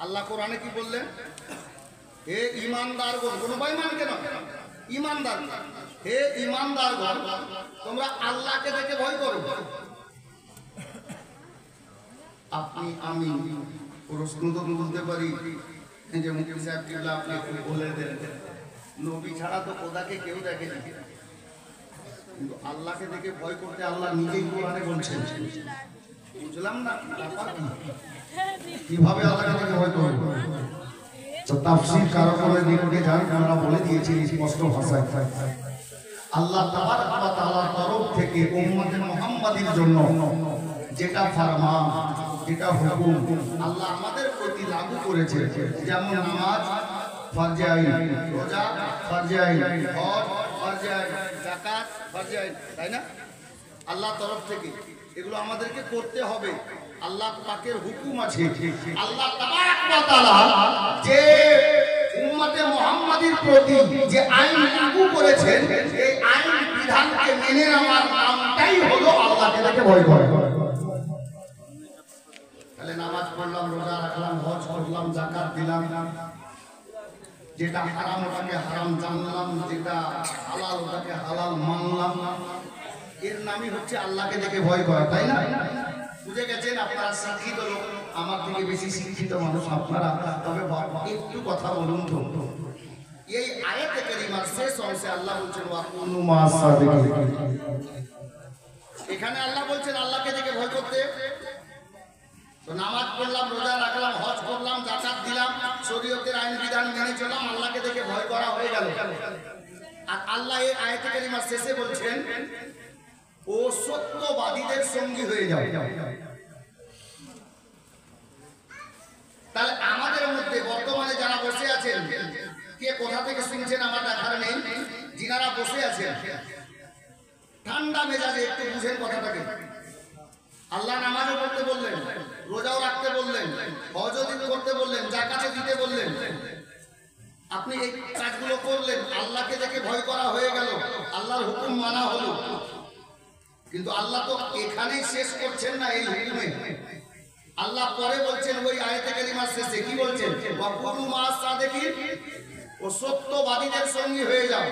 আল্লাহ কোরআনে কি বললেন? হে ঈমানদারগণ, কোনো বেঈমান কেন, ঈমানদার, হে ঈমানদারগণ তোমরা আল্লাহকে দেখে ভয় করো। আপনি আমি প্রশ্ন তো বলতে পারি যে মুফতি সাহেব কিবলা আপনি একটু বলে দেন, নবী ছাড়া তো খোদাকে কেউ দেখেনি, কিন্তু আল্লাহকে দেখে ভয় করতে আল্লাহ নিজেই কোরআনে বলছেন। বুঝলাম না কিভাবে আল্লাহকে দেখে ভয় করব। তো তাফসীর কারকদের দিকে যান, আমরা বলে দিয়েছি স্পষ্ট ভাষায় আল্লাহ তাবারক ওয়া তাআলার তরফ থেকে উম্মতে মুহাম্মাদীর জন্য যেটা ফরমান, যেটা হুকুম আল্লাহ আমাদের প্রতি লাগু করেছে, যেমন নামাজ ফরজে আইন, রোজা ফরজে আইন, হজ ফরজে আইন, যাকাত ফরজে আইন, তাই না? আল্লাহ তরফ থেকে এগুলো আমাদেরকে করতে হবে। আল্লাহ পাকের হুকুম আছে। আল্লাহ তাবারক ওয়া তাআলা যে উম্মতে মুহাম্মাদীর প্রতি যে আইন লাগু করেছেন, এই আইন বিধানকে মেনে নেওয়ার নামটাই হলো আল্লাহকে দেখে ভয় করা। তাহলে নামাজ পড়লাম, রোজা রাখলাম, হজ করলাম, যাকাত দিলাম, যেটা হারাম ওটাকে হারাম জানলাম, যেটা হালাল ওটাকে হালাল মানলাম, এর নামই হচ্ছে আল্লাহকে দেখে ভয় করা, তাই না? বুঝে গেছেন? আপনারা শিক্ষিত লোক, আমার থেকে বেশি শিক্ষিত মানুষ আপনারা, তবে একটু কথা বলুন তো। এই আয়াতে কারিমার শেষ অংশে আল্লাহ বলছেন ওয়াকুনু মা'আস সাদিকিন। এখানে আল্লাহ বলছেন আল্লাহকে দেখে ভয় করতে। তো নামাজ পড়লাম, রোজা রাখলাম, হজ করলাম, যাকাত দিলাম, শরীয়তের আইন বিধান মেনে চললাম, আল্লাহকে দেখে ভয় করা হয়ে গেল। আর আল্লাহ এই আয়াতে কারিমার শেষে বলছেন ও সত্যবাদীদের সঙ্গী হয়ে যাও। তাহলে আমাদের মধ্যে বর্তমানে যারা বসে আছেন, কে কোথা থেকে শুনছেন আমার দেখার নেই, যিনারা বসে আছেন ঠান্ডা মেজাজে একটু বুঝেন কথাটাকে। আল্লাহ নামাজও পড়তে বললেন, রোজাও রাখতে বললেন, হজও করতে বললেন, যাকাতও দিতে বললেন। আপনি এই কাজগুলো করলেন, আল্লাহকে দেখে ভয় করা হয়ে গেল, আল্লাহর হুকুম মানা হলো। কিন্তু আল্লাহ তো এখানেই শেষ করছেন না এই হুকুমে। আল্লাহ পরে বলছেন ওই আয়াতে কারিমার শেষে কি বলছেন? ওয়াকুনু মা'আস সাদিকিন, ও সত্যবাদীদের সঙ্গী হয়ে যাও।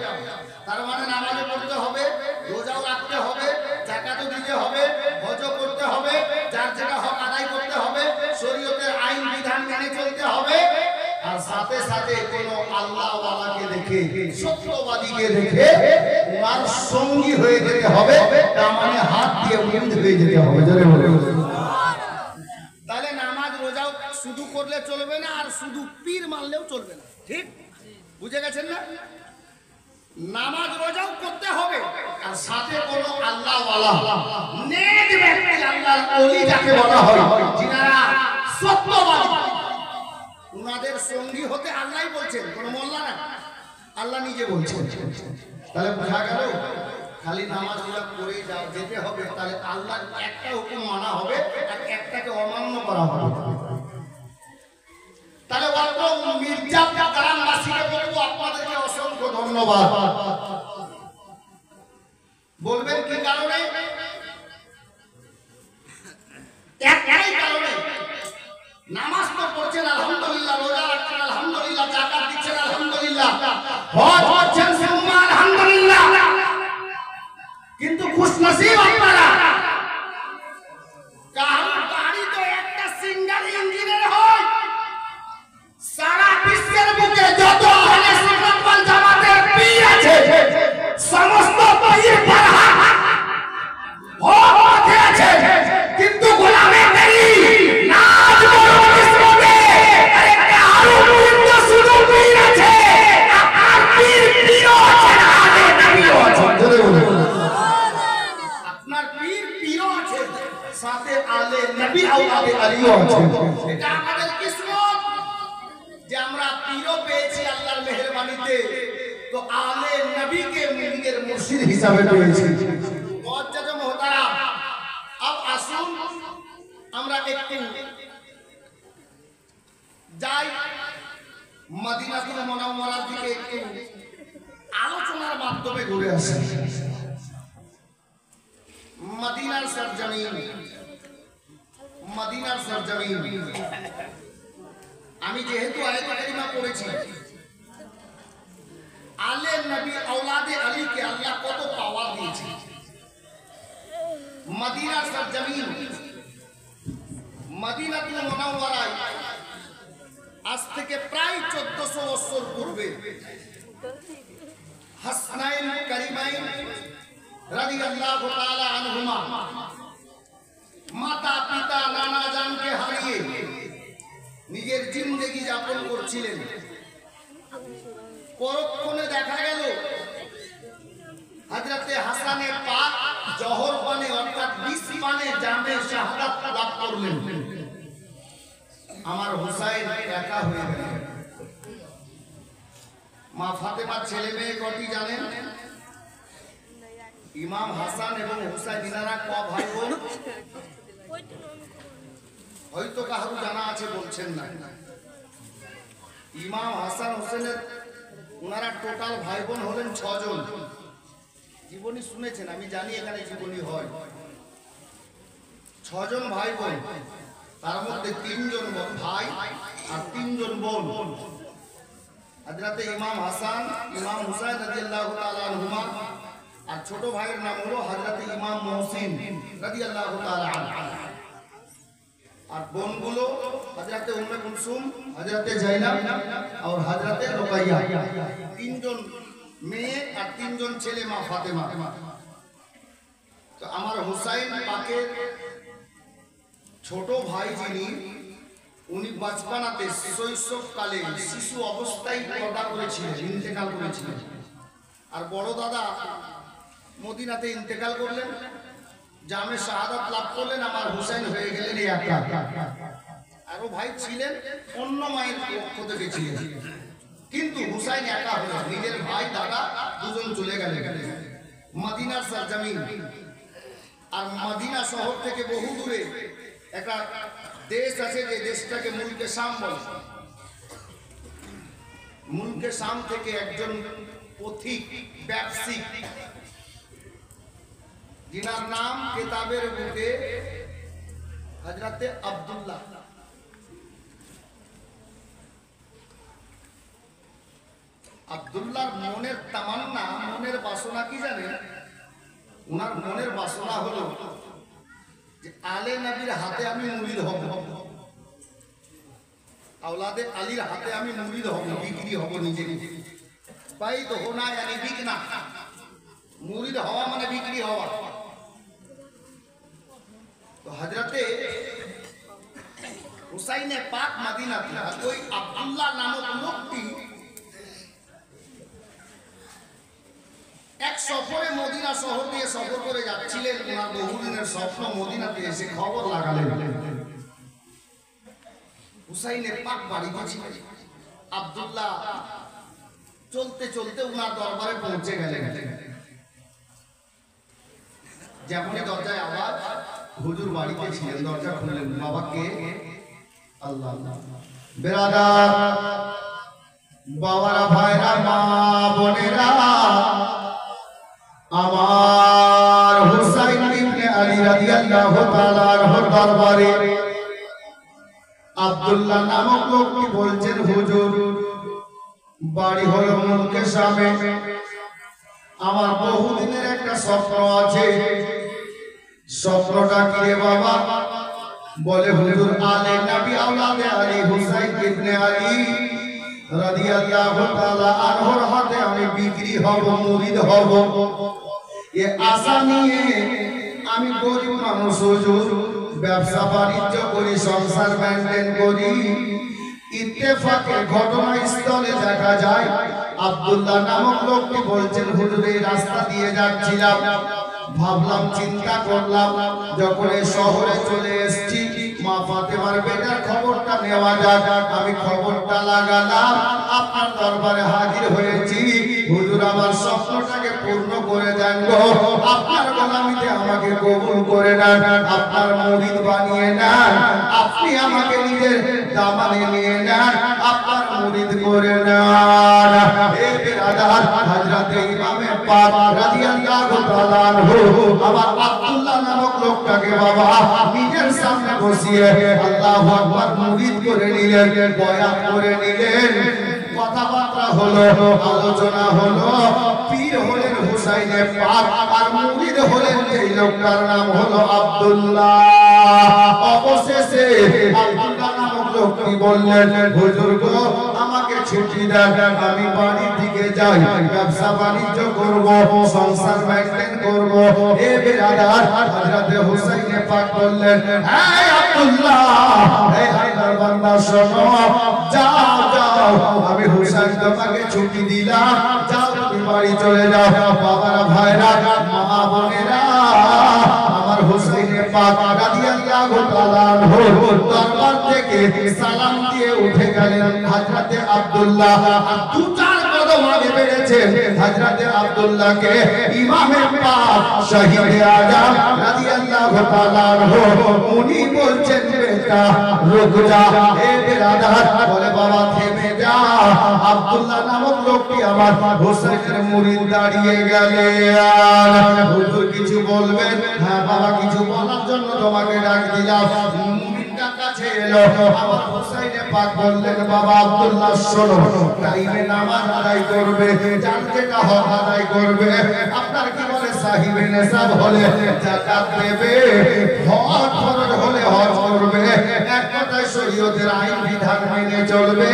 তার মানে নামাজও পড়তে হবে, রোজাও রাখতে হবে, যাকাতও দিতে হবে, হজও করতে হবে, যার যেটা হক আদায় করতে হবে, শরীয়তের আইন বিধান মেনে চলতে হবে। আর সাথে সাথে কোন আল্লাহওয়ালাকে দেখে, সত্যবাদীকে দেখে ওনার সঙ্গী হয়ে যেতে হবে, তার মানে হাত দিয়ে মুরিদ হয়ে যেতে হবে। জোরে বলে তাহলে নামাজ রোজাও শুধু করলে চলবে না, আর শুধু পীর মানলেও চলবে না। ঠিক বুঝে গেছেন না? নামাজ রোজাও করতে হবে, আর সাথে কোন আল্লাহওয়ালা নেক ব্যক্তি, আল্লাহর ওলি যাকে বলা হয়, যিনারা সত্যবাদী, উনাদের সঙ্গী হতে আল্লাহই বলছেন, কোন মোল্লা না, আল্লাহ নিজে বলছেন। তাহলে বোঝা গেল খালি নামাজ রোজা করে যেতে হবে, তাহলে আল্লাহর একটা হুকুম মানা হবে আর একটাকে অমান্য করা হবে। তাহলে মির্জাপুর গ্রামবাসীকে বলবো আপনাদেরকে অসংখ্য ধন্যবাদ। বলবেন কি কারণে? একটাই কারণে, নামাজ তো পড়ছেন আলহামদুলিল্লাহ, রোজা রাখছেন আলহামদুলিল্লাহ, যাকাত দিচ্ছেন আলহামদুলিল্লাহ, হজ করছেন আলহামদুলিল্লাহ, কিন্তু খুশনসিব আপনারা কারণ গাড়ি তো একটা সিঙ্গেল ইঞ্জিনের হয়। সারা বিশ্বের বুকে যত আহলে সুন্নাত ওয়াল জামাতের পীর আছে, সমস্ত পীর ফরহাদ হক আছে, কিন্তু গোলামে করি নাজ বড় কিসমতে একটা আরো পীর শুধু পীর আছে, আর পীর পীরও আছে, আগে নবীও আছে। জোরে বলুন আপনার পীর পীরও আছে, সাথে আলে নবী আওলাদে আলীও আছে। এটা আমাদের কিসমত যে আমরা পীরও পেয়েছি আল্লাহর মেহেরবানিতে, তো আলে নবীকে মুরিদের মুর্শিদ হিসাবে পেয়েছি। মুআজ্জাজ মুহতারাম, আব আসুন আমরা একটু যাই মদিনাতুল মুনাওয়ারার দিকে, একটু আলোচনার মাধ্যমে ঘুরে আসি। মদিনার সরজমিন, মদিনার সরজমিন। আমি যেহেতু আয়াত কারিমা পড়েছি, আলে নবী আওলাদে আলীকে আল্লাহ কত পাওয়ার দিয়েছে। মদিনার সরজমিন মদিনাতুল মুনাওয়ারায় আজ থেকে প্রায় 1400 বছর পূর্বে হাসনাইন কারিমাইন রাদিয়াল্লাহু তাআলা আনহুমা মাতা পিতা নানা জানকে হারিয়ে নিজের জিন্দেগি যাপন করছিলেন। পরক্ষণে দেখা গেল হযরতে হাসানে পাক জহর পানে অর্থাৎ 20 পানে জামে শাহাদাত লাভ করলেন। আমার হুসাইন একা হয়ে গেল। মা ফাতেমার ছেলে মেয়ে কটি জানেন? ইমাম হাসান এবং হুসাইন ইনারা ক ভাই বোন? হয়তো কারো জানা আছে, বলছেন না। ইমাম হাসান হোসেনের ওনারা টোটাল ভাই বোন হলেন 6 জন। জীবনী শুনেছেন, আমি জানি এখানে জীবনী হয়। 6 জন ভাই বোন, তার মধ্যে 3 জন ভাই আর 3 জন বোন। হযরতে ইমাম হাসান, ইমাম হুসাইন রাদিয়াল্লাহু তাআলা আনহুমা, আর ছোট ভাইয়ের নাম হলো হযরতে ইমাম মুহসিন রাদিয়াল্লাহু তাআলা আনহু। আর বোনগুলো হযরতে উম্মে কুলসুম, হযরতে জাইনাব আর হযরতে রুকাইয়া। 3 জন মেয়ে আর 3 জন ছেলে মা ফাতেমা। তো আমার হুসাইন পাকের ছোট ভাই যিনি, উনি বাচপানাতে শৈশবকালে শিশু অবস্থায় পর্দা করেছিলেন, ইন্তেকাল করেছিলেন। আর বড় দাদা মদিনাতে ইন্তেকাল করলেন, জামে শাহাদাত লাভ করলেন। আমার হুসাইন হয়ে গেলেন একা। আরো ভাই ছিলেন, অন্য মায়ের পক্ষ থেকে ছিলেন, কিন্তু হুসাইন একা হলেন। নিজের ভাই দাদা দুজন চলে গেলেন মদিনার সরজমিন। আর মদিনা শহর থেকে বহু দূরে একটা দেশ আছে, যে দেশটাকে মুলকে শাম বলে। মুলকে শাম থেকে একজন পথিক ব্যবসায়িক, जिनार नाम किताबेर बुके हजरते अब्दुल्लाह, আব্দুল্লাহর মনের তামান্না, মনের বাসনা কি জানেন? ওনার মনের বাসনা হলো যে আলে নবীর হাতে আমি মুরিদ হব, আওলাদে আলীর হাতে আমি মুরিদ হব, বিক্রি হব নিজে নিজে। পাই তো হোনা यानी বিকনা, মুরিদ হওয়া মানে বিক্রি হওয়া। तो हजरते हुसैन पाक मदीना था, कोई अब्दुल्लाह नामक लोकटी एक सफरे मदीना शहर दिए सफर करे যাচ্ছিলেন। ওনার বহুদিনের স্বপ্ন মদিনাতে এসে খবর লাগালেন। হুসাইনের পাক বাড়িতে ছিলেন। আব্দুল্লাহ চলতে চলতে ওনার দরবারে পৌঁছে গেলেন। যেমনই দরজায় আওয়াজ, হুজুর বাড়িতে ছিলেন, দরজা খুললেন। বাবা কে? আল্লাহ। বেরাদার বাবারা, ভাইরা, মা বোনেরা, আমার হুসাইন ইবনে আলী রাদিয়াল্লাহু তাআলা আনহুর দরবারে আব্দুল্লাহ নামক লোকটি বলছেন, হুজুর বাড়ি হলো মুলকে শামে, আমার বহুদিনের একটা স্বপ্ন আছে। স্বপ্নটা কি রে বাবা? বলে হুজুর আলে নবী আওলাদে আলী হুসাইন ইবনে আলী রাদিয়াল্লাহু তাআলা আনহুর হাতে আমি বিক্রি হব, মুরিদ হব। এ আশা নিয়ে আমি গরিব মানুষ, হুজুর ব্যবসা বাণিজ্য করি, সংসার মেইনটেইন করি। ইত্তেফাকে ঘটনাস্থলে দেখা যায় আব্দুল্লাহ নামক লোকটি বলছেন, হুজুর এই রাস্তা দিয়ে যাচ্ছিলাম, ভাবলাম, চিন্তা করলাম, যখন এই শহরে চলে এসেছি মা ফাতেমার বেটার খবরটা নেওয়া যাক। আমি খবরটা লাগালাম, আপনার দরবারে হাজির হয়েছি। হুজুর আমার স্বপ্নটাকে পূর্ণ করে দেন গো, আপনার গোলামিতে আমাকে কবুল করে নেন, আপনার মুরিদ বানিয়ে নেন, আপনি আমাকে নিজের দামানে নিয়ে নেন, আপনার মুরিদ করে নেন। হে বিরাদার, হযরতে ইমামে পাক রাদিয়াল্লাহু তাআলা আনহু আমার আব্দুল্লাহ নামক লোকটাকে বাবা নিজের সামনে বসিয়ে আল্লাহু আকবার মুরিদ করে নিলেন, বয়ান করে নিলেন, কথাবার্তা হলো, আলোচনা হলো। পীর হলেন হুসাইনে পাক আর মুরিদ হলেন এই লোকটার নাম হলো আব্দুল্লাহ। অবশেষে আব্দুল্লাহ নামক লোকটি বললেন, হুজুর গো আমাকে ছুটি দেন, আমি বাড়ির দিকে যাই, ব্যবসা বাণিজ্য করব, সংসার মেইনটেইন করব। এ বিরাদার হযরত হুসাইনে পাক বললেন, হে আব্দুল্লাহ, হে আল্লাহর বান্দা শোনো, যাও যাও, আমি হুসাইন তোমাকে ছুটি দিলাম, যাও তুমি বাড়ি চলে যাও। বাবারা, ভাইরা, মা বোনেরা, আমার হুসাইনে পাক রাদিয়াল্লাহু তাআলা আনহু দরবার থেকে সালাম দিয়ে উঠে গেলেন হযরত আব্দুল্লাহ। আর দু চার কদম আগে বেড়েছেন হযরত আব্দুল্লাহকে ইমামে পাক শহীদে আজম রাদিয়াল্লাহু তাআলা আনহু উনি বলছেন, বেটা রুক যা। এ বিরাদার বলে, বাবা থেমে যা। আব্দুল্লাহ নামক লোকটি আমার হুসাইনের মুরিদ দাঁড়িয়ে গেলেন। হুজুর কিছু বলবেন? হ্যাঁ বাবা, কিছু বলার জন্য তোমাকে ডাক দিলাম। মুরিদটা কাছে এলো, আমার হুসাইনে পাক বললেন, বাবা আব্দুল্লাহ শোনো, টাইমে নামাজ আদায় করবে, যার যেটা হক আদায় করবে। আপনার কি বলে সাহিবে নেশাব হলে যাকাত দেবে, হজ ফরজ হলে হজ করবে। এক কথায় শরীয়তের আইন বিধান মেনে চলবে,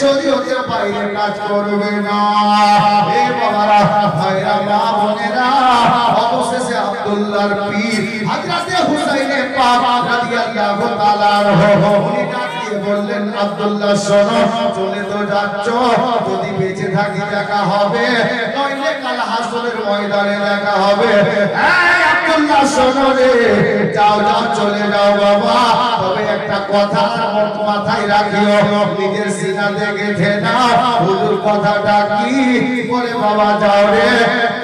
শরীয়তের বাইরে কাজ করবে না। এ বাবারা, ভাইরা, মা বোনেরা, অবশেষে আব্দুল্লাহর পীর হযরত হুসাইনে পাক রাদিয়াল্লাহু তাআলা আনহু উনি ডাক দিয়ে বললেন, আব্দুল্লাহ শোনো, চলে তো যাচ্ছ, যদি বেঁচে থাকি দেখা হবে, নইলে কাল হাসরের ময়দানে দেখা হবে। এই আব্দুল্লাহ শোনো রে, যাও যাও, চলে যাও বাবা, তবে একটা কথা মাথায় রাখিও, নিজের সিনাতে গেঁথে নাও। হুজুর কথাটা কি? বলে, বাবা যাও রে,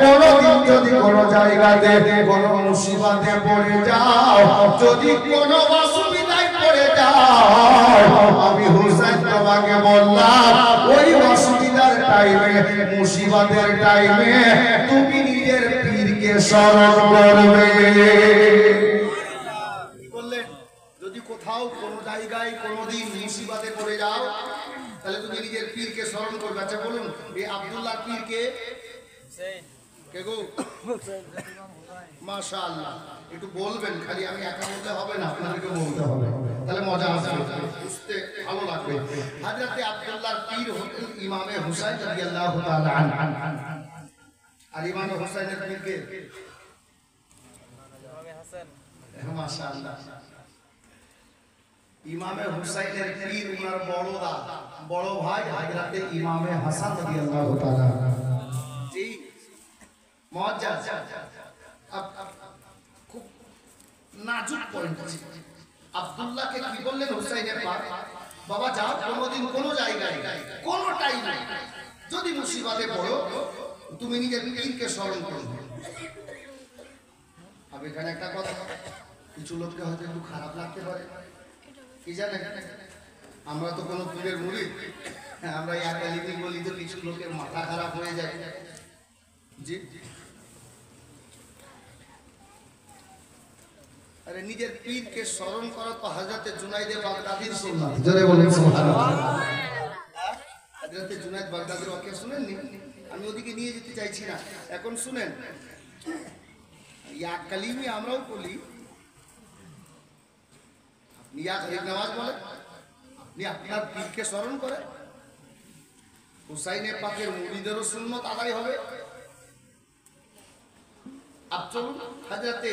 কোনদিন যদি কোনো জায়গাতে কোনো মুসিবতে পড়ে যাও, যদি কোনো অসুবিধায় পড়ে যাও, আমি হুসাইন তোমাকে বললাম, ওই অসুবিধার টাইমে, মুসিবতের টাইমে তুমি নিজের পীরকে স্মরণ করবে। বললেন, যদি কোথাও কোনো জায়গায় কোনোদিন মুসিবতে পড়ে যাও, তাহলে তুমি নিজের পীরকে স্মরণ করবে। আচ্ছা বলুন, এই আব্দুল্লাহর পীরকে কে গো? মাশাআল্লাহ, একটু বলবেন, খালি আমি একা বলতে হবে না, আপনাদেরকে বলতে হবে, তাহলে মজা আসবে, বুঝতে ভালো লাগবে। হযরত আব্দুল্লাহর পীর হলেন ইমামে হুসাইন রাদিয়াল্লাহু তাআলা আনহু। আর ইমামে হুসাইনের পীরকে ইমামে হাসান। মাশাআল্লাহ, ইমামে হুসাইনের পীর ওনার বড় ভাই হযরত ইমামে হাসান রাদিয়াল্লাহু তাআলা। জি মুআজ্জাজ, খুব নাজুক পয়েন্ট আছে। আব্দুল্লাহকে কি বললেন হুসাইনে পাক, বাবা যাও, কোনোদিন কোনো জায়গায় কোনো টাইমে যদি মুসিবতে পড়ো, তুমি নিজের পীরকে স্মরণ করো। अब এখানে একটা কথা, কিছু লোককে হয়তো একটু খারাপ লাগতে পারে, কি জানেন, আমরা তো কোনো পীরের মুরিদ, আমরা একালিমি বলি তো কিছু লোকের মাথা খারাপ হয়ে যায়। জি, আরে নিজের পীরকে স্মরণ করা তো হযরত জুনাইদে বাগদাদির সুন্নাত। জোরে বলুন সুবহানাল্লাহ। হযরত জুনাইদ বাগদাদির ওয়াক্য শুনেননি? আমি ওদিকে নিয়ে যেতে চাইছি না, এখন শুনেন। ইয়া কালিমি আমরাও বলি, আপনি ইয়া গরিব নামাজ বলেন, আপনি আপনার পীরকে স্মরণ করেন, হুসাইনে পাকের মুরিদেরও সুন্নত আদায় হবে। আপ চলুন, হযরতে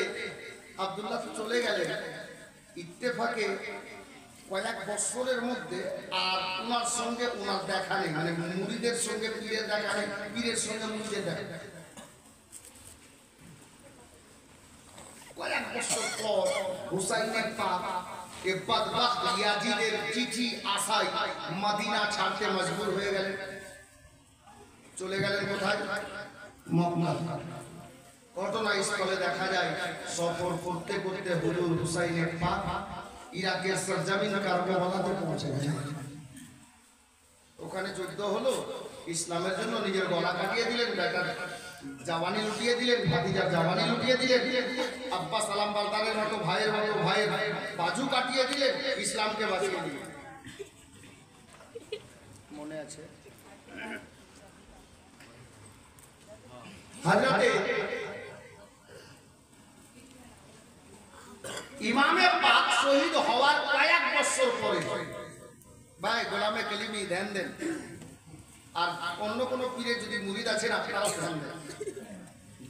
আব্দুল্লাহ তো চলে গেলেন, ইত্তেফাকে কয়েক বছরের মধ্যে আর ওনার সঙ্গে ওনার দেখা নেই, মানে মুরিদের সঙ্গে পীরের দেখা নেই, পীরের সঙ্গে মুরিদের দেখা। কয়েক বছর পর হুসাইনে পাক এ বদবখত ইয়াজিদের চিঠি আসায় মদিনা ছাড়তে মজবুর হয়ে গেলেন। চলে গেলেন কোথায়? মক্কা। ঘটনাস্থলে দেখা যায় সফর করতে করতে হুজুর হুসাইনে পাক ইরাকের সরজমিন কারবালাতে পৌঁছে গেলেন। ওখানে যুদ্ধ হলো, ইসলামের জন্য নিজের গলা কাটিয়ে দিলেন, বেটা জাওয়ানি লুটিয়ে দিলেন, ভাতিজার জাওয়ানি লুটিয়ে দিলেন, আব্বা সালাম বালদারের মতো ভাইয়ের বাজু কাটিয়ে দিলেন, ইসলামকে বাঁচিয়ে দিলেন। মনে আছে হযরতে ইমামে পাক শহীদ হওয়ার কয়েক বছর পরে, ভাই গোলামে কালিমি ধ্যান দেন, আর অন্য কোন পীরের যদি মুরিদ আছেন আপনারাও ধ্যান দেন।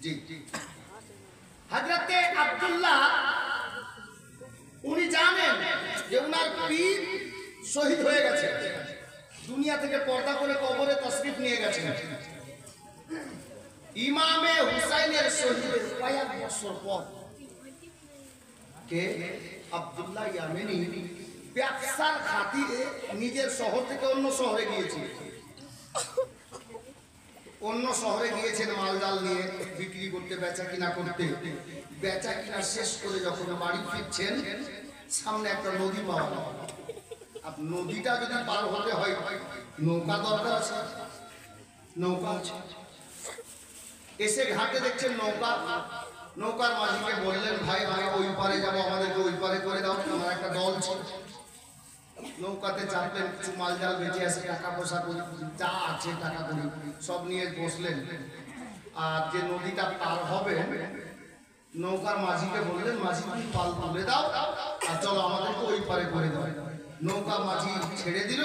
জি হযরতে আব্দুল্লাহ উনি জানেন যে উনার পীর শহীদ হয়ে গেছে, দুনিয়া থেকে পর্দা করে কবরে তশরিফ নিয়ে গেছেন। ইমামে হুসাইনের শহীদের কয়েক বছর পর কে আব্দুল্লাহ ইয়ামেনি ব্যবসার খাতিরে নিজের শহর থেকে অন্য শহরে গিয়েছে, অন্য শহরে গিয়েছেন মালজাল নিয়ে বিক্রি করতে, বেচা কিনা করতে। বেচা কিনা শেষ করে যখন বাড়ি ফিরছেন, সামনে একটা নদী পাওয়া গেল। আর নদীটা যদি পার হতে হয় নৌকা দরকার আছে, নৌকা আছে। এসে ঘাটে দেখছেন নৌকা, নৌকার মাঝিকে বললেন ভাই ভাই ওই পারে যাবো, আমাদেরকে ওই পারে করে দাও, আমার একটা দল ছিল। নৌকাতে চাপলেন, কিছু মাল জাল বেঁচে আসে, টাকা পয়সা যা আছে টাকা করি সব নিয়ে বসলেন। আর যে নদীটা পার হবে, নৌকার মাঝিকে বললেন মাঝি তুমি পাল তুলে দাও আর চলো আমাদেরকে ওই পারে করে দাও। নৌকা মাঝি ছেড়ে দিল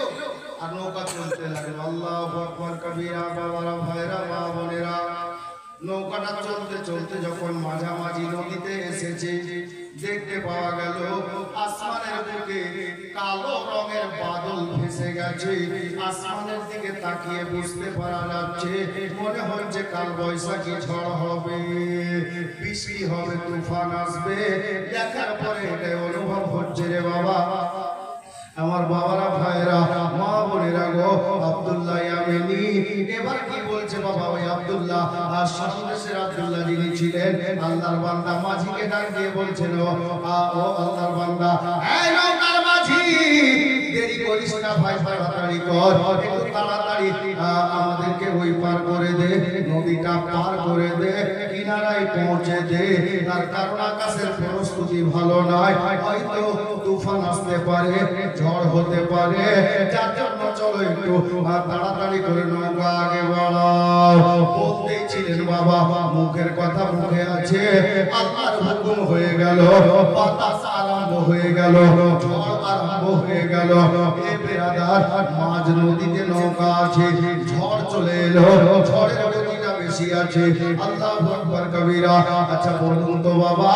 আর নৌকা চলতে লাগলো। আল্লাহু আকবার কবীরা, বাবারা ভাইরা মা বোনেরা, নৌকাটা চলতে চলতে যখন মাঝামাঝি নদীতে এসেছে, দেখতে পাওয়া গেল আসমানের দিকে কালো রঙের বাদল ভেসে গেছে। আসমানের দিকে তাকিয়ে বুঝতে পারা যাচ্ছে মনে হচ্ছে কাল বৈশাখী ঝড় হবে, বৃষ্টি হবে, তুফান আসবে। দেখার পরে এটা অনুভব হচ্ছে রে বাবা, আমার বাবারা ভাইরা মা বোনেরা গো, আব্দুল্লাহ ইয়ামেনি এবার কি বলছে বাবা? ওই আব্দুল্লাহ আর শামদেশের আব্দুল্লাহ যিনি ছিলেন, আল্লাহর বান্দা মাঝিকে ডাক দিয়ে বলছেন ও আল্লাহর বান্দা, এই নৌকার মাঝি দেরি করিস না ভাই, তাড়াতাড়ি কর, একটু তাড়াতাড়ি আমাদেরকে ওই পার করে দে, নদীটা পার করে দে, কিনারায় পৌঁছে দে। তার কারণ আকাশের প্রস্তুতি ভালো নয়, হয়তো তুফান আসতে পারে, ঝড় হতে পারে, যার জন্য চলো একটু তাড়াতাড়ি করে নৌকা আগে বাড়াও। বলতেই ছিলেন বাবা, মুখের কথা মুখে আছে, আল্লাহর হুকুম হয়ে গেল, বাতাস আরম্ভ হয়ে গেল, ঝড় আরম্ভ হয়ে গেল। এ বেরাদার, মাঝ নদীতে নৌকা আছে, ঝড় চলে এলো, ঝড়ের গতিটা বেশি আছে। আল্লাহু আকবার কবীরা। আচ্ছা বলুন তো বাবা,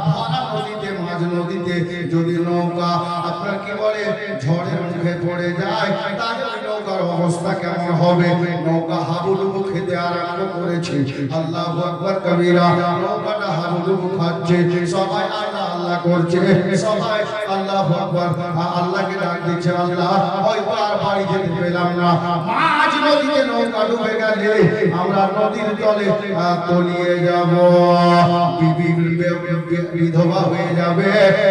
ভরা নদীতে, মাঝ নদীতে যদি নৌকা আপনার কি বলে ঝড়ের মুখে পড়ে যায়, তাহলে নৌকার অবস্থা কেমন হবে? নৌকা হাবুডুবু খেতে আরম্ভ করেছে। আল্লাহু আকবার কবীরা। নৌকাটা হাবুডুবু খাচ্ছে, সবাই আল্লাহ আল্লাহ করছে, সবাই আল্লাহু আকবার আল্লাহকে ডাক দিচ্ছে। আল্লাহ হয়তো আর বাড়ি যেতে পেলাম না, মাঝ নদীতে নৌকা ডুবে গেলে আমরা নদীর তলে তলিয়ে যাব, বিধবা হয়ে যাবে,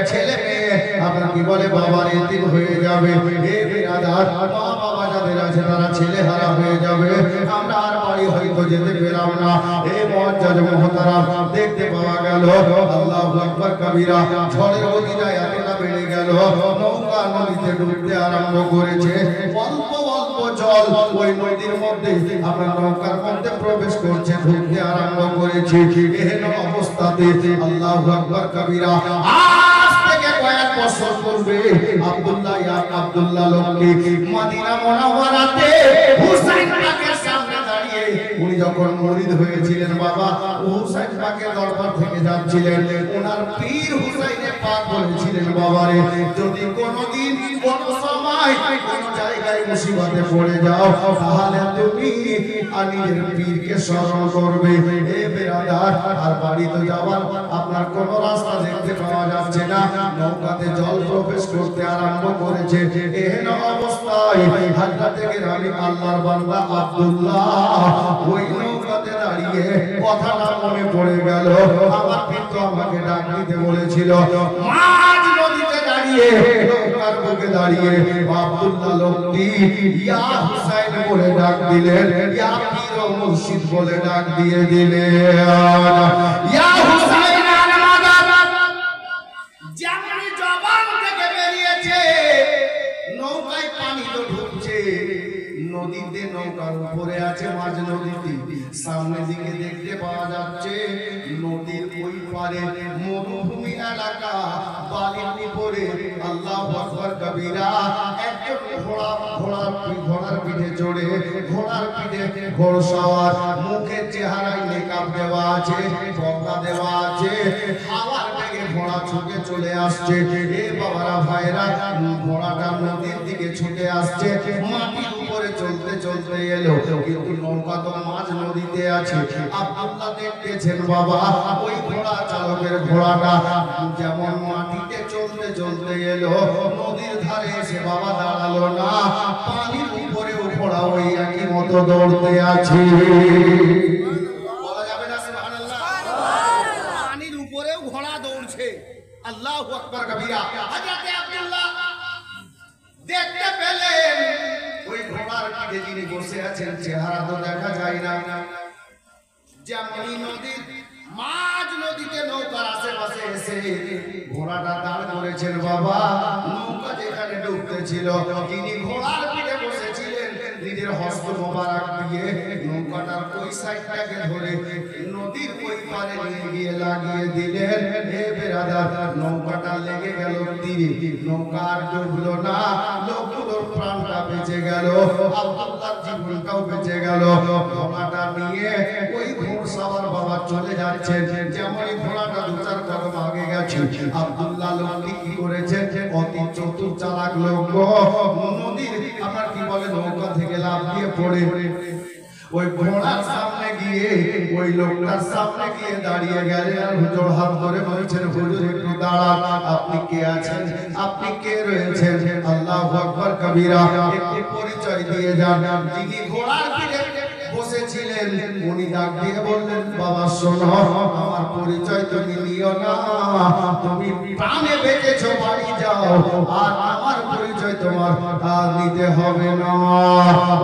ছেলে মেয়ে আপনার কি বলে বাবার এতিম হয়ে যাবে। হে বিরাদার, মা বাবা যাদের আছে তারা ছেলে হারা হয়ে যাবে, আমরা আর বাড়ি হয়তো যেতে পেলাম না। এই মুআজ্জাজ মুহতারাম, দেখতে পাওয়া গেল আল্লাহু আকবার কবীরা, ঝড়ের গতিটা এতটা বেড়ে গেল, নৌকা নদীতে ডুবতে আরম্ভ করেছে। অল্প অল্প জল ওই নদীর মধ্যে আপনার নৌকার মধ্যে প্রবেশ করছে, ঢুকতে আরম্ভ করেছে। এহেন অবস্থাতে আল্লাহু আকবার কবীরা, আজ থেকে কয়েক বছর পূর্বে আব্দুল্লাহ লোকটি মদিনা মুনাওয়ারাতে হুসাইন পাকের সামনে দাঁড়িয়ে, উনি যখন মুরিদ হয়েছিলেন বাবা, হুসাইন পাকের দরবার থেকে যাচ্ছিলেন, ওনার পীর হুসাইনে পাক বলেছিলেন বাবারে, যদি কোনোদিন কোন সময় কোন জায়গায় মুসিবতে পড়ে যাও, তাহলে তুমি নিজের পীরকে স্মরণ করবে। হে বেরাদার, আর বাড়িতে যাওয়ার আপনার কোন রাস্তা দেখতে পাওয়া যাচ্ছে না, নৌকাতে জল প্রবেশ করতে আরম্ভ করেছে। এহেন অবস্থায় হযরতে গেরামি আল্লাহর বান্দা আব্দুল্লাহ ওই নৌকাতে দাঁড়িয়ে কথাটা মনে পড়ে গেল, আমার পীর তো আমাকে ডাক দিতে বলেছিল। মাঝ নদীতে দাঁড়িয়ে, নৌকার বুকে দাঁড়িয়ে আব্দুল্লাহ লোকটি ইয়া হুসাইন বলে ডাক দিলেন, ইয়া পীর মুর্শিদ বলে ডাক দিয়ে দিলেন, ইয়া হুসাইন আল মাদাদ। যেমনি জবান থেকে বেরিয়েছে নৌকায় পানি তো ঢুকছে, নদীতে নৌকার উপরে আছে মাঝ নদীতে, সামনে দিকে দেখতে পাওয়া যাচ্ছে নদীর ওই পারে মরুভূমি এলাকা, বালির উপরে আল্লাহু আকবার কবীরা একজন ঘোড়ার পিঠে চড়ে, ঘোড়ার পিঠে ঘোড়সওয়ার, মুখের চেহারায় নেকাব দেওয়া আছে, পর্দা দেওয়া আছে, হাওয়ার বেগে ঘোড়া ছুটে চলে আসছে। এ বাবারা ভাইরা, ঘোড়াটা নদীর দিকে ছুটে আসছে, মাটির উপরে চলতে চলতে এলো, কিন্তু নৌকা তো মাঝ নদীতে আছে। আব্দুল্লাহ দেখতেছেন বাবা ওই ঘোড়া চালকের ঘোড়াটা যেমন মাটিতে চলতে চলতে এলো, নদীর ধারে এসে বাবা দাঁড়ালো না, পানির উপরে ঘোড়া ওই একই মতো দৌড়তে আছে। বলা যাবে না সুবহানাল্লাহ? পানির উপরেও ঘোড়া দৌড়ছে। আল্লাহু আকবার কবীরা। হযরত আব্দুল্লাহ দেখতে পেলেন ওই ঘোড়ার পিঠে যিনি বসে আছেন চেহারা তো দেখা যায় না, যেমনি নদীর মাঝ নদীতে নৌকার আশেপাশে এসে ঘোড়াটা দাঁড় করেছেন বাবা। নৌকা যেখানে ডুবতেছিল তিনি ঘোড়ার পিঠে বসেছিলেন, নিজের হস্ত মোবারক দিয়ে নৌকাটার ওই সাইডটাকে ধরে নদীর ওই পারে নিয়ে গিয়ে লাগিয়ে দিলেন। হে বেরাদার, নৌকাটা লেগে গেল তীরে, নৌকা আর ডুবলো না, লোকগুলোর প্রাণটা বেঁচে গেল, আব্দুল্লাহর জীবনটাও বেঁচে গেল। ঘোড়াটা নিয়ে ওই ঘোড়সওয়ার বাবা চলে যাচ্ছেন, যেমনই ঘোড়াটা দু চার কদম আগে গেছে, আব্দুল্লাহ লোকটি কি করেছেন, অতি চতুর চালাক লোক, নদীর আপনার কি বলে নৌকা থেকে লাফ দিয়ে পড়ে ওই ঘোড়ার সামনে গিয়ে ওই লোকটার সামনে গিয়ে দাঁড়িয়ে গেলেন। আর হুজুর হাত ধরে বলছেন, হুজুর একটু দাঁড়ান, আপনি কে আছেন, আপনি কে রয়েছেন? আল্লাহু আকবার কবীরা। একটু পরিচয় দিয়ে যান। যিনি ঘোড়ার পিঠে বসেছিলেন উনি ডাক দিয়ে বললেন, বাবা শোনো, আমার পরিচয় তুমি নিও না, তুমি প্রাণে বেঁচেছো, বাড়ি যাও, আর আমার পরিচয় তোমার নিতে হবে না।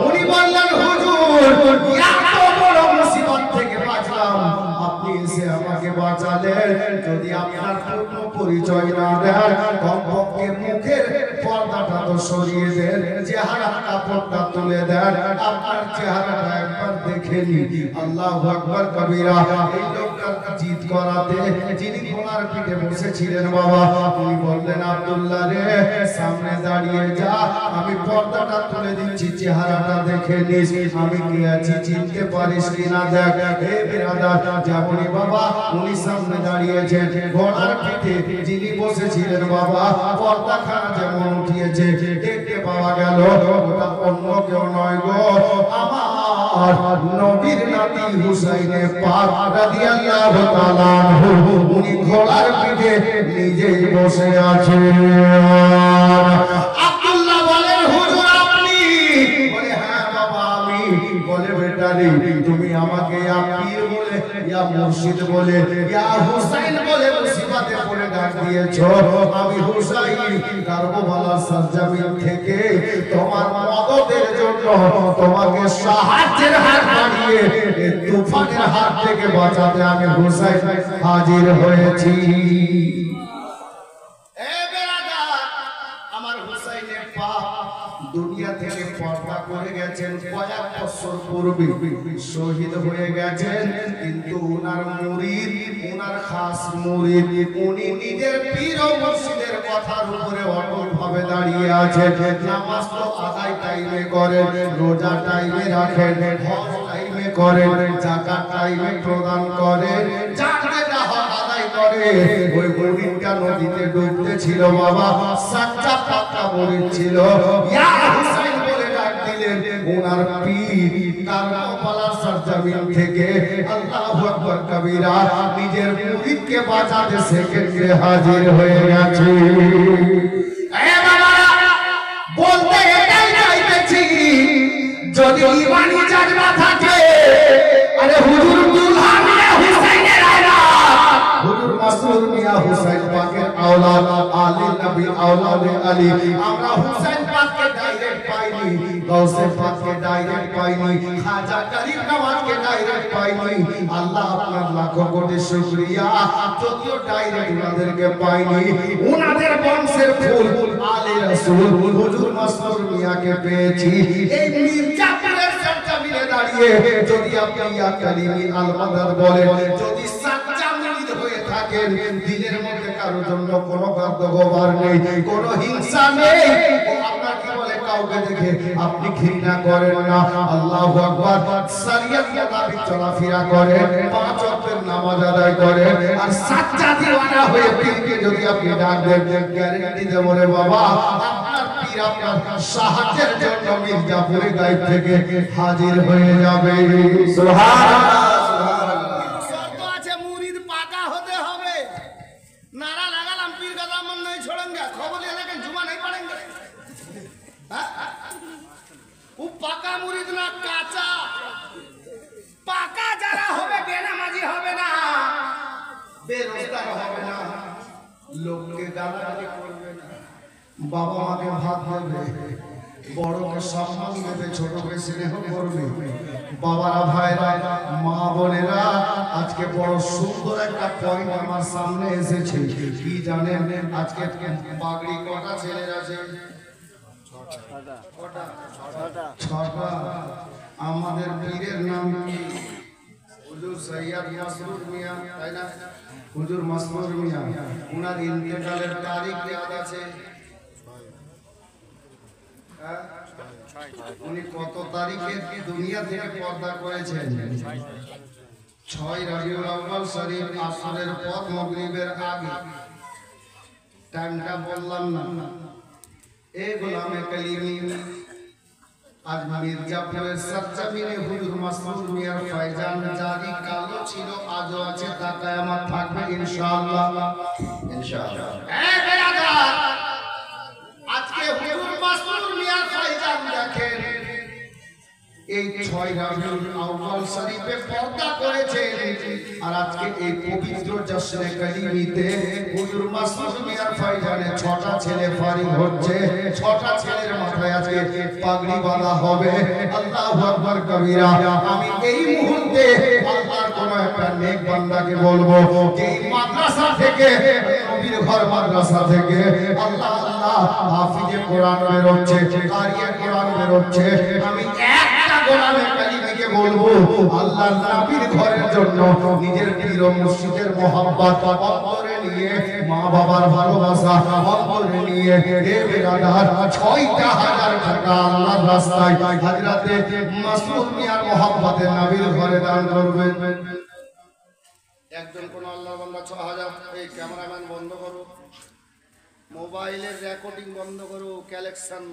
উনি বললেন, হুজুর এত বড় মুসিবত থেকে বাঁচলাম, আপনি এসে আমাকে বাঁচালেন, যদি আপনার পূর্ণ পরিচয় না দেন, কমপক্ষে মুখের পর্দাটা তো সরিয়ে দেন, চেহারা কাপড়টা তুলে দেন, আপনার চেহারাটা একবার দেখে নি। আল্লাহু আকবার কবীরা। এই লোকটার জিদ করাতে যিনি ঘোড়ার পিঠে বসেছিলেন বাবা, উনি বললেন, আব্দুল্লাহ রে, সামনে দাঁড়িয়ে যা, আমি পর্দাটা তুলে দিচ্ছি, চেহারাটা দেখে নিস, আমি কে আছি চিনতে পারিস কিনা দেখ। হে বিরাদার, যেমনই বাবা উনি সামনে দাঁড়িয়েছেন, ঘোড়ার পিঠে যিনি বসেছিলেন বাবা, পর্দাখানা যেমন উঠিয়েছে, দেখতে পাওয়া গেল ওটা অন্য কেউ নয় গো, আমার নবীর নাতি হুসাইনে পাক রাদিয়াল্লাহু তাআলা আনহু। উনি ঘোড়ার পিঠে নিজেই বসে আছেন। আব্দুল্লাহ বলেন, হুজুর আপনি? বলে, হ্যাঁ বাবা আমি। বলে, বেটা রে, তুমি আমাকে ইয়া পীর বলে, ইয়া মুর্শিদ বলে, ইয়া হুসাইন বলে মুসিবতে পড়ে ডাক দিয়েছো। আমি হুসাইন কারবালার সরজমিন থেকে তোমার মদদের জন্য, তোমাকে সাহায্যের হাত বাড়িয়ে তুফানের হাত থেকে বাঁচাতে আমি হুসাইন হাজির হয়েছি। দুনিয়া থেকে পর্দা করে গেছেন, কয়েক বছর পূর্বে শহীদ হয়ে গেছেন, কিন্তু উনার মুরিদ, উনার খাস মুরিদ, উনি নিজের পীর ও মুর্শিদের কথার উপরে অটল ভাবে দাঁড়িয়ে আছেন। নামাজ তো আদায় টাইমে করেন, রোজা টাইমে রাখেন, হজ টাইমে করেন, যাকাত টাইমে প্রদান করেন, যাকাতটা আদায় করে। ওই মুরিদটা নদীতে ডুবতে ছিল বাবা, সাচ্চা পাক্কা মুরিদ ছিল। ইয়া হুসাইন বলে ডাক দিলেন, ওনার পীর কারবালার সরজমিন থেকে আল্লাহু আকবার কবীরা নিজের মুরিদকে বাঁচাতে সেকেন্ডে হাজির হয়ে গেছে। এ বাবারা, বলতে এটাই চাইতেছি, যদি ঈমানি জাজবা থাকে, আরে হুজুর দুলহা মিয়া হুসাইনের আওলাদ, হুজুর মাসউদ মিয়া হুসাইন পাকের আওলাদ, আলী নবী আওলাদে আলী, আমরা হুসাইন পাককে ডাইরেক্ট পাইনি, গাউসে পাককে ডাইরেক্ট পাইনি, খাজা গরিব নওয়াজকে ডাইরেক্ট পাইনি। আল্লাহ আপনার লাখো কোটি শুকরিয়া, যদিও ডাইরেক্ট ওনাদেরকে পাইনি, ওনাদের বংশের ফুল আলে রাসূল হুজুর মাসরুর মিয়াঁকে পেয়েছি। এই মির্জাপুরের সরজমিনে দাঁড়িয়ে যদি আপনি ইয়া কালিমি আল মাদাদ বলেন, যদি সাচ্চা মুরিদ হয়ে থাকেন, দিনের মধ্যে কারোর জন্য কোনো গর্দগোবার নেই, কোনো হিংসা নেই, ও আপনার কি বলে কাউকে দেখে আপনি ঘৃণা করেন না। আল্লাহু আকবার। শরীয়ত মোতাবেক চলাফেরা করেন, পাঁচ ওয়াক্তের নামাজ আদায় করেন, আর সাচ্চা দিওয়ানা হয়ে পীরকে যদি আপনি ডাক দেন, গ্যারান্টি দেব রে বাবা, আপনার পীর আপনার সাহায্যের জন্য মির্জাপুরের গায়েব থেকে হাজির হয়ে যাবে। সুবহানাল্লাহ। শর্ত আছে, মুরিদ পাকা হতে হবে। নারা লাগালাম পীর का दामन नहीं छोड़ेंगे, खबर ले लेकिन जुमा नहीं पड़ेंगे। वो पाका मुरीद ना काचा। পাকা যারা হবে বেনামাজি হবে না, বেরোজগার হবে না, লোককে গালাগালি করবে না, বাবা মাকে ভাত দেবে, বড়কে সম্মান দেবে, ছোটকে স্নেহ করবে। বাবারা, ভাইরা, মা বোনেরা, আজকে বড় সুন্দর একটা পয়েন্ট আমার সামনে এসেছে। কি জানেন, আজকে পাগড়ি কটা ছেলের আছে? ছটা। আমাদের পীরের নাম কি? হুজুর সৈয়দ মাসরুর মিয়া, তাই না? হুজুর মাসরুর মিয়া, উনার ইন্তেকালের তারিখ ইয়াদ আছে? উনি কত তারিখে দুনিয়া থেকে পর্দা করেছেন? 6 রবিউল আউয়াল শরীফ, আসরের পর মাগরিবের আগে। টাইমটা বললাম না। এই গোলামে কালিমি আজ মির্জাপুরের সরজমিনে হুজুর মাসরুর মিয়ার ফয়জান জারি কালো ছিল, আজও আছে, তা কিয়ামত থাকবে ইনশাআল্লাহ। ইনশাআল্লাহ। এই বেরাদার, আজকে হুজুর মাসরুর মিয়ার ফয়জান দেখেন, এই 6 রবিউল আউয়াল শরীফে পর্দা করেছেন, আর আজকে এই পবিত্র জশ্নে কালিমিতে হুজুর মাসরুর মিয়ার ফয়জানে 6টা ছেলে ফারিগ হচ্ছে। 6টা ছেলের মাথায় আজকে পাগড়ি বাঁধা হবে। আল্লাহু আকবার কবীরা। আমি এই মুহূর্তে আল্লাহর কোন একটা নেক বান্দাকে বলবো, যে এই মাদ্রাসা থেকে, নবীর ঘর মাদ্রাসা থেকে আল্লাহ আল্লাহ হাফিজে কোরআন বের হচ্ছে, কারিয়ে কোরআন বের হচ্ছে, আমি একটা গোলামে কালিমিকে বলবো, আল্লাহর নবীর ঘরের জন্য নিজের পীর ও মুর্শিদের মহব্বত অন্তরে নিয়ে, মা বাবার ভালোবাসা অন্তরে নিয়ে, এ বেরাদার 6,000 টাকা আল্লাহর রাস্তায় হযরতে মাসরুর মিয়ার মহব্বতে নবীর ঘরে দান করবেন। একজন কোন আল্লাহর বান্দা 6,000। এই ক্যামেরাম্যান বন্ধ করো, মোবাইলের রেকর্ডিং বন্ধ করো, কালেকশন